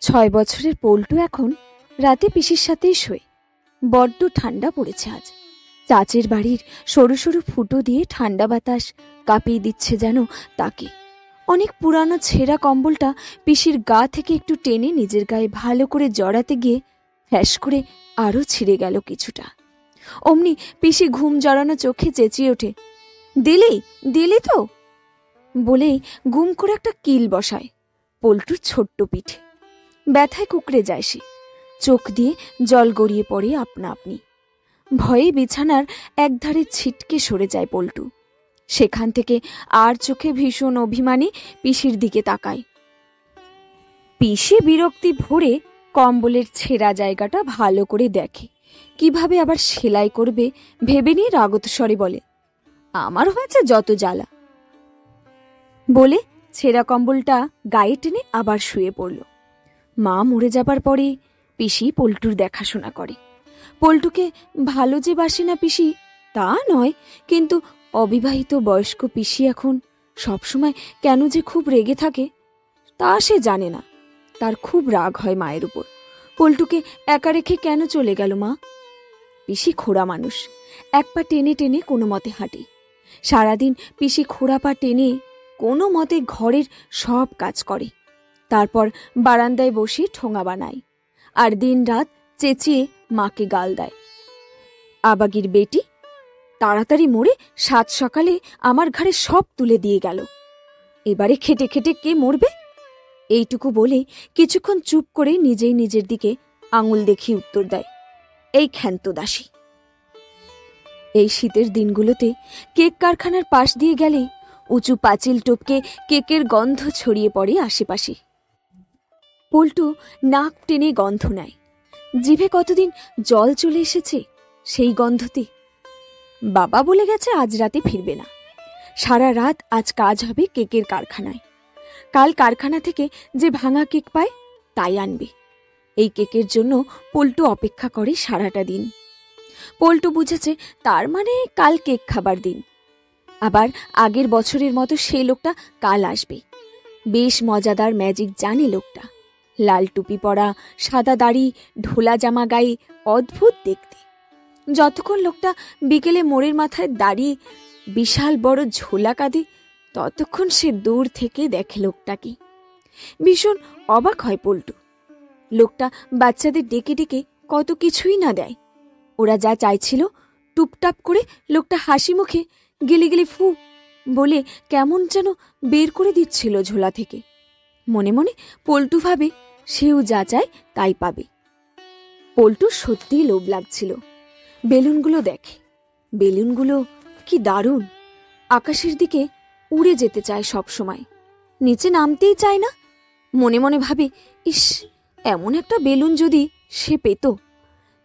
6 বছরের পল্টু এখন রাতে পিসির সাথেই শোয়। বড্ড ঠান্ডা পড়েছে আজ। চাচের বাড়ির সরু সরু ফুটো দিয়ে ঠান্ডা বাতাস কাঁপিয়ে দিচ্ছে যেন তাকে। অনেক পুরানো ছেঁড়া কম্বলটা পিসির গা থেকে একটু টেনে নিজের গায়ে ভালো করে জড়াতে গিয়ে ফ্যাস করে আরও ছিঁড়ে গেল কিছুটা। অমনি পিসি ঘুম জড়ানো চোখে চেঁচিয়ে ওঠে, দিলি দিলি তো বলেই গুম করে একটা কিল বসায় পল্টুর ছোট্ট পিঠে। ব্যথায় কুকড়ে যায় সে, চোখ দিয়ে জল গড়িয়ে পড়ে আপনা আপনি। ভয়ে বিছানার একধারে ছিটকে সরে যায় পল্টু। সেখান থেকে আর চোখে ভীষণ অভিমানী পিসির দিকে তাকায়। পিসি বিরক্তি ভরে কম্বলের ছেঁড়া জায়গাটা ভালো করে দেখে, কিভাবে আবার সেলাই করবে ভেবে নিয়ে রাগত স্বরে বলে, আমার হয়েছে যত জ্বালা বলে ছেঁড়া কম্বলটা গায়ে টেনে আবার শুয়ে পড়ল। মা মরে যাবার পরে পিসি পল্টুর দেখাশোনা করে। পল্টুকে ভালো যে বাসে না পিসি তা নয়, কিন্তু অবিবাহিত বয়স্ক পিসি এখন সবসময় কেন যে খুব রেগে থাকে তা সে জানে না। তার খুব রাগ হয় মায়ের উপর। পল্টুকে একা রেখে কেন চলে গেল মা? পিসি খোড়া মানুষ, এক পা টেনে টেনে কোনো মতে হাঁটে। সারাদিন পিসি খোড়া পা টেনে কোনো মতে ঘরের সব কাজ করে, তারপর বারান্দায় বসে ঠোঙা বানায় আর দিন রাত চেঁচিয়ে মাকে গাল দেয়। আবাগির বেটি, তাড়াতাড়ি মরে সাত সকালে আমার ঘাড়ে সব তুলে দিয়ে গেল, এবারে খেটে খেটে কে মরবে? এইটুকু বলে কিছুক্ষণ চুপ করে নিজেই নিজের দিকে আঙুল দেখিয়ে উত্তর দেয়, এই ক্ষান্ত দাসী। এই শীতের দিনগুলোতে কেক কারখানার পাশ দিয়ে গেলে উঁচু পাঁচিল টপকে কেকের গন্ধ ছড়িয়ে পড়ে আশেপাশে। পল্টু নাক টেনে গন্ধ নেয়। জিভে কতদিন জল চলে এসেছে সেই গন্ধতে। বাবা বলে গেছে আজ রাতে ফিরবে না, সারা রাত আজ কাজ হবে কেকের কারখানায়। কাল কারখানা থেকে যে ভাঙা কেক পায় তাই আনবে। এই কেকের জন্য পল্টু অপেক্ষা করে সারাটা দিন। পল্টু বুঝেছে তার মানে কাল কেক খাবার দিন। আবার আগের বছরের মতো সেই লোকটা কাল আসবে। বেশ মজাদার ম্যাজিক জানে লোকটা। লাল টুপি পরা, সাদা দাড়ি, ঢোলা জামা গায়ে, অদ্ভুত দেখতে। যতক্ষণ লোকটা বিকেলে মোড়ের মাথায় দাঁড়িয়ে বিশাল বড় ঝোলা কাঁধে, ততক্ষণ সে দূর থেকে দেখে লোকটাকে। ভীষণ অবাক হয় পল্টু। লোকটা বাচ্চাদের ডেকে ডেকে কত কিছুই না দেয়। ওরা যা চাইছিল টুপটাপ করে লোকটা হাসি মুখে গেলে গেলে ফু বলে কেমন যেন বের করে দিচ্ছিল ঝোলা থেকে। মনে মনে পল্টু ভাবে সেও যা চায় তাই পাবে। পল্টুর সত্যিই লোভ লাগছিল। বেলুনগুলো দেখে, বেলুনগুলো কি দারুণ। আকাশের দিকে উড়ে যেতে চায় সব সময়, নিচে নামতেই চায় না। মনে মনে ভাবে, ইস, এমন একটা বেলুন যদি সে পেত।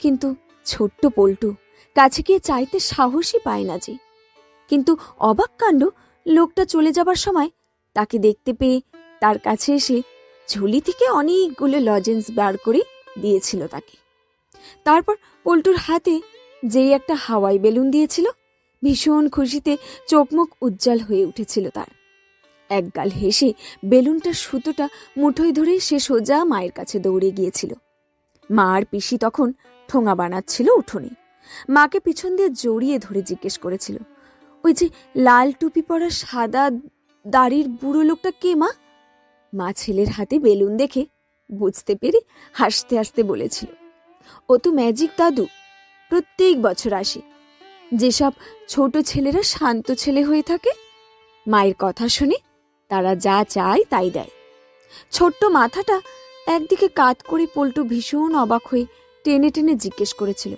কিন্তু ছোট্ট পল্টু কাছে গিয়ে চাইতে সাহসই পায় না যে। কিন্তু অবাক কাণ্ড, লোকটা চলে যাবার সময় তাকে দেখতে পেয়ে তার কাছে এসে ঝুলি থেকে অনেকগুলো লজেন্স বার করে দিয়েছিল তাকে। তারপর পল্টুর হাতে যেই একটা হাওয়াই বেলুন দিয়েছিল, ভীষণ খুশিতে চোখমুখ উজ্জ্বল হয়ে উঠেছিল তার। একগাল হেসে বেলুনটার সুতোটা মুঠোয় ধরে সে সোজা মায়ের কাছে দৌড়ে গিয়েছিল। মা আর পিসি তখন ঠোঙা বানাচ্ছিল উঠোনে। মাকে পিছন দিয়ে জড়িয়ে ধরে জিজ্ঞেস করেছিল, ওই যে লাল টুপি পরা সাদা দাড়ির বুড়ো লোকটা কে মা? মা ছেলের হাতে বেলুন দেখে বুঝতে পেরে হাসতে হাসতে বলেছিল, ও তো ম্যাজিক দাদু, প্রত্যেক বছর আসে। যেসব ছোট ছেলেরা শান্ত ছেলে হয়ে থাকে, মায়ের কথা শুনে তারা যা চায় তাই দেয়। ছোট্ট মাথাটা একদিকে কাত করে পল্টু ভীষণ অবাক হয়ে টেনে টেনে জিজ্ঞেস করেছিল,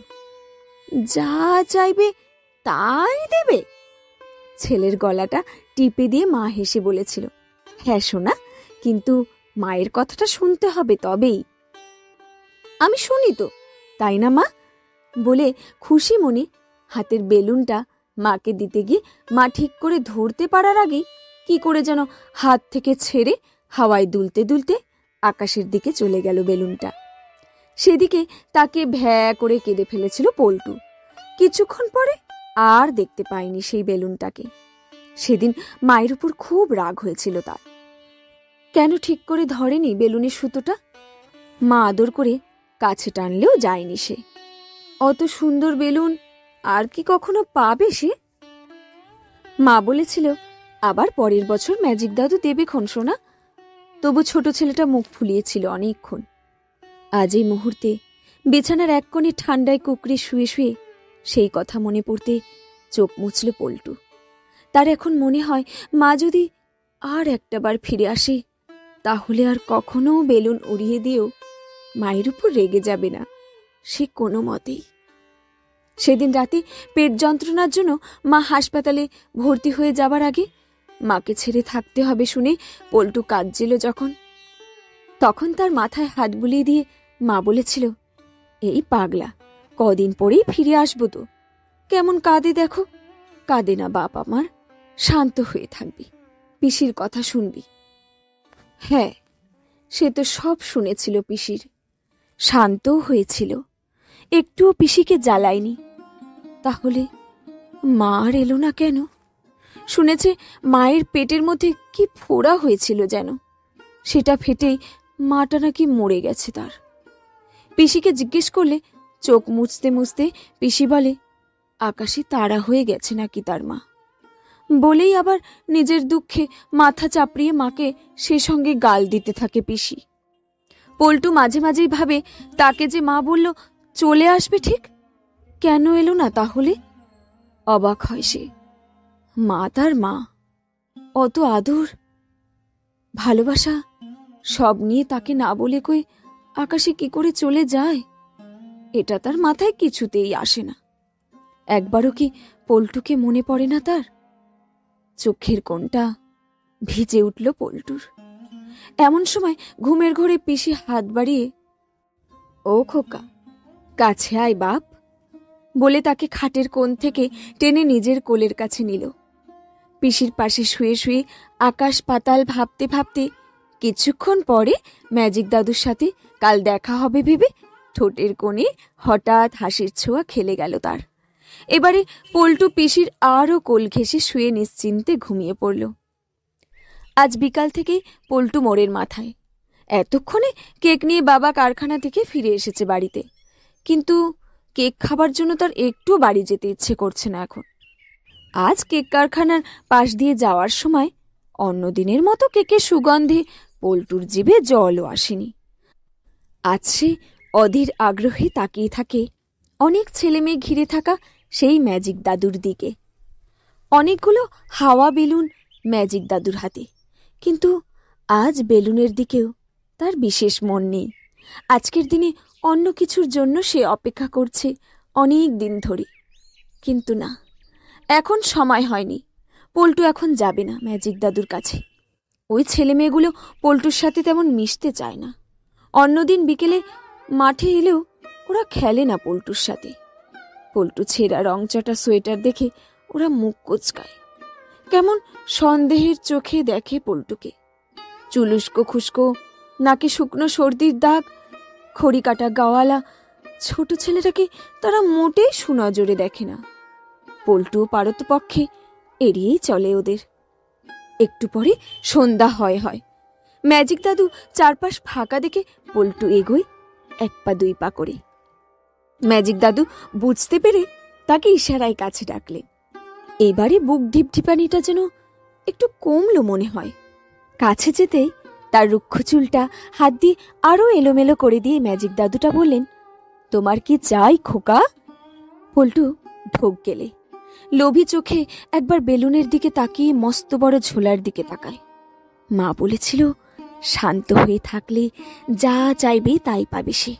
যা চাইবে তাই দেবে? ছেলের গলাটা টিপে দিয়ে মা হেসে বলেছিল, হ্যাঁ সোনা, কিন্তু মায়ের কথাটা শুনতে হবে তবেই। আমি শুনি তো, তাই না মা? বলে খুশি মনে হাতের বেলুনটা মাকে দিতে গিয়ে মা ঠিক করে ধরতে পারার আগেই কি করে যেন হাত থেকে ছেড়ে হাওয়ায় দুলতে দুলতে আকাশের দিকে চলে গেল বেলুনটা। সেদিকে তাকে ভ্যা করে কেঁদে ফেলেছিল পল্টু। কিছুক্ষণ পরে আর দেখতে পায়নি সেই বেলুনটাকে। সেদিন মায়ের উপর খুব রাগ হয়েছিল তার। কেন ঠিক করে ধরেনি বেলুনের সুতোটা? মা আদর করে কাছে টানলেও যায়নি সে। অত সুন্দর বেলুন আর কি কখনো পাবে সে? মা বলেছিল আবার পরের বছর ম্যাজিক দাদু দেবে খন সোনা। তবু ছোট ছেলেটা মুখ ফুলিয়েছিল অনেকক্ষণ। আজ এই মুহূর্তে বিছানার এক কোণে ঠান্ডায় কুকড়ে শুয়ে শুয়ে সেই কথা মনে পড়তে চোখ মুছল পল্টু। তার এখন মনে হয় মা যদি আর একটাবার ফিরে আসে তাহলে আর কখনো বেলুন উড়িয়ে দিয়েও মায়ের উপর রেগে যাবে না সে কোনো মতেই। সেদিন রাতে পেট যন্ত্রণার জন্য মা হাসপাতালে ভর্তি হয়ে যাবার আগে মাকে ছেড়ে থাকতে হবে শুনে পল্টু কাঁদছিল যখন, তখন তার মাথায় হাত বুলিয়ে দিয়ে মা বলেছিল, এই পাগলা, কদিন পরেই ফিরে আসবো তো। কেমন কাঁদে দেখো। কাঁদে না বাপ আমার, শান্ত হয়ে থাকবি, পিসির কথা শুনবি। হ্যাঁ, সে তো সব শুনেছিল পিসির, শান্তও হয়েছিল, একটুও পিসিকে জ্বালায়নি। তাহলে মা আর এলো না কেন? শুনেছে মায়ের পেটের মধ্যে কি ফোড়া হয়েছিল যেন, সেটা ফেটেই মাটা নাকি মরে গেছে তার। পিসিকে জিজ্ঞেস করলে চোখ মুছতে মুছতে পিসি বলে আকাশে তারা হয়ে গেছে নাকি তার মা। বলেই আবার নিজের দুঃখে মাথা চাপড়িয়ে মাকে সে সঙ্গে গাল দিতে থাকে পিসি। পল্টু মাঝে মাঝেই ভাবে তাকে যে মা বলল চলে আসবে ঠিক, কেন এলো না তাহলে? অবাক হয় সে। মা তার মা, অত আদর ভালোবাসা সব নিয়ে তাকে না বলে কই আকাশে কি করে চলে যায়, এটা তার মাথায় কিছুতেই আসে না। একবারও কি পল্টুকে মনে পড়ে না তার? চোখের কোণটা ভিজে উঠল পল্টুর। এমন সময় ঘুমের ঘোরে পিসি হাত বাড়িয়ে, ও খোকা, কাছে আয় বাপ, বলে তাকে খাটের কোণ থেকে টেনে নিজের কোলের কাছে নিল। পিসির পাশে শুয়ে শুয়ে আকাশ পাতাল ভাবতে ভাবতে কিছুক্ষণ পরে ম্যাজিক দাদুর সাথে কাল দেখা হবে ভেবে ঠোঁটের কোণে হঠাৎ হাসির ছোঁয়া খেলে গেল তার। এবারে পল্টু পিসির আরও কোল ঘেঁষে শুয়ে নিশ্চিন্তে ঘুমিয়ে পড়ল। আজ বিকাল থেকেই পল্টু মোড়ের মাথায়। এতক্ষণে কেক নিয়ে বাবা কারখানা থেকে ফিরে এসেছে বাড়িতে, কিন্তু কেক খাবার জন্য তার একটু বাড়ি যেতে ইচ্ছে করছে না এখন। আজ কেক কারখানার পাশ দিয়ে যাওয়ার সময় অন্যদিনের মতো কেকের সুগন্ধে পল্টুর জিভে জলও আসেনি। আজ সে অধীর আগ্রহে তাকিয়ে থাকে অনেক ছেলে মেয়ে ঘিরে থাকা সেই ম্যাজিক দাদুর দিকে। অনেকগুলো হাওয়া বেলুন ম্যাজিক দাদুর হাতে, কিন্তু আজ বেলুনের দিকেও তার বিশেষ মন নেই। আজকের দিনে অন্য কিছুর জন্য সে অপেক্ষা করছে অনেক দিন ধরে, কিন্তু না, এখন সময় হয়নি। পল্টু এখন যাবে না ম্যাজিক দাদুর কাছে। ওই ছেলে মেয়েগুলো পল্টুর সাথে তেমন মিশতে চায় না। অন্যদিন বিকেলে মাঠে এলেও ওরা খেলে না পল্টুর সাথে। পল্টু ছেঁড়া রংচটা সোয়েটার দেখে ওরা মুখ কোচকায়, কেমন সন্দেহের চোখে দেখে পল্টুকে। চুলুস্কো খুস্কো, নাকে শুকনো সর্দির দাগ, খড়ি কাটা গাওয়ালা ছোট ছেলেটাকে তারা মোটেই সুনজরে দেখে না। পল্টু পারতপক্ষে এড়িয়েই চলে ওদের। একটু পরে সন্ধ্যা হয় হয়। ম্যাজিক দাদু চারপাশ ফাঁকা দেখে পল্টু এগোয় এক পা দুই পা করে। ম্যাজিক দাদু বুঝতে পেরে তাকে ইশারায় কাছে ডাকলে। এবারে বুক ঢিপঢিপানিটা যেন একটু কমলো মনে হয়। কাছে যেতেই তার রুক্ষ চুলটা হাত দিয়ে আরো এলোমেলো করে দিয়ে ম্যাজিক দাদুটা বললেন, তোমার কি চাই খোকা? পল্টু ঢোক গেলে লোভী চোখে একবার বেলুনের দিকে তাকিয়ে মস্ত বড় ঝোলার দিকে তাকায়। মা বলেছিল শান্ত হয়ে থাকলে যা চাইবে তাই পাবে সে।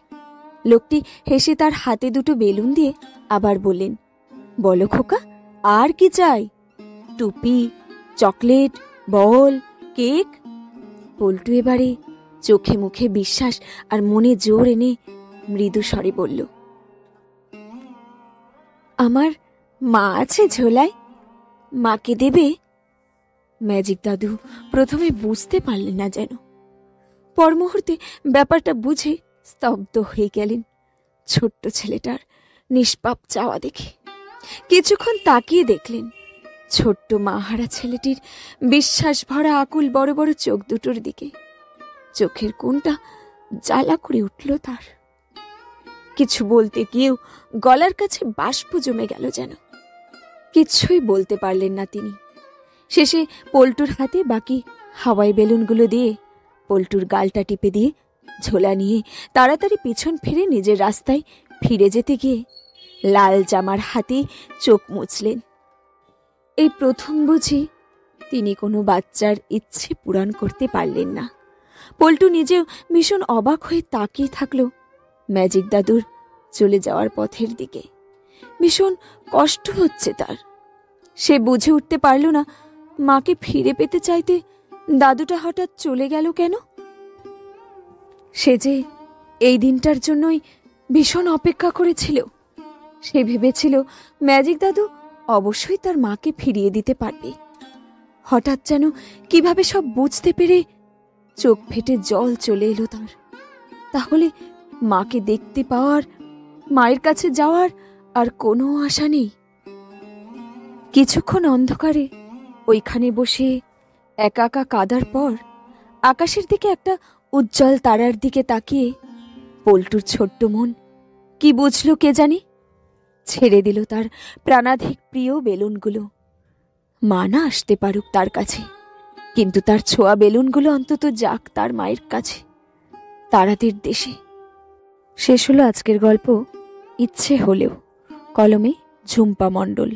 লোকটি হেসে তার হাতে দুটো বেলুন দিয়ে আবার বললেন, বলো খোকা, আর কি চাই? টুপি, চকলেট, বল, কেক? পল্টু এবারে চোখে মুখে বিশ্বাস আর মনে জোর এনে মৃদু স্বরে বলল, আমার মা আছে ঝোলায়, মাকে দেবে? ম্যাজিক দাদু প্রথমে বুঝতে পারলেন না যেন, পর মুহূর্তে ব্যাপারটা বুঝে স্তব্ধ হয়ে গেলেন ছোট্ট ছেলেটার নিষ্পাপ চাওয়া দেখে। কিছুক্ষণ তাকিয়ে দেখলেন ছোট্ট মাহারা ছেলেটির বিশ্বাস ভরা আকুল বড় বড় চোখ দুটোর দিকে। চোখের কোণটা জ্বালা করে উঠল তার। কিছু বলতে গিয়েও গলার কাছে বাষ্প জমে গেল যেন। কিছুই বলতে পারলেন না তিনি। শেষে পল্টুর হাতে বাকি হাওয়াই বেলুনগুলো দিয়ে পল্টুর গালটা টিপে দিয়ে ঝোলা নিয়ে তাড়াতাড়ি পিছন ফিরে নিজের রাস্তায় ফিরে যেতে গিয়ে লাল জামার হাতে চোখ মুছলেন। এই প্রথম বুঝি তিনি কোনো বাচ্চার ইচ্ছে পূরণ করতে পারলেন না। পল্টু নিজেও ভীষণ অবাক হয়ে তাকিয়ে থাকলো ম্যাজিক দাদুর চলে যাওয়ার পথের দিকে। ভীষণ কষ্ট হচ্ছে তার। সে বুঝে উঠতে পারল না মাকে ফিরে পেতে চাইতে দাদুটা হঠাৎ চলে গেল কেন। সে যে এই দিনটার জন্যই ভীষণ অপেক্ষা করেছিল। সে ভেবেছিল ম্যাজিক দাদু অবশ্যই তার মাকে ফিরিয়ে দিতে পারবে। হঠাৎ যেন কিভাবে সব বুঝতে পেরে চোখ ফেটে জল চলে এলো তার। তাহলে মাকে দেখতে পাওয়ার, মায়ের কাছে যাওয়ার আর কোনো আশা নেই। কিছুক্ষণ অন্ধকারে ওইখানে বসে একা একা কাঁদার পর আকাশের দিকে একটা উজ্জ্বল তারার দিকে তাকিয়ে পল্টুর ছোট্ট মন কি বুঝল কে জানি, ছেড়ে দিল তার প্রাণাধিক প্রিয় বেলুনগুলো। মা না আসতে পারুক তার কাছে, কিন্তু তার ছোঁয়া বেলুনগুলো অন্তত যাক তার মায়ের কাছে, তারাদের দেশে। শেষ হলো আজকের গল্প ইচ্ছে হলেও। কলমে ঝুম্পা মণ্ডল।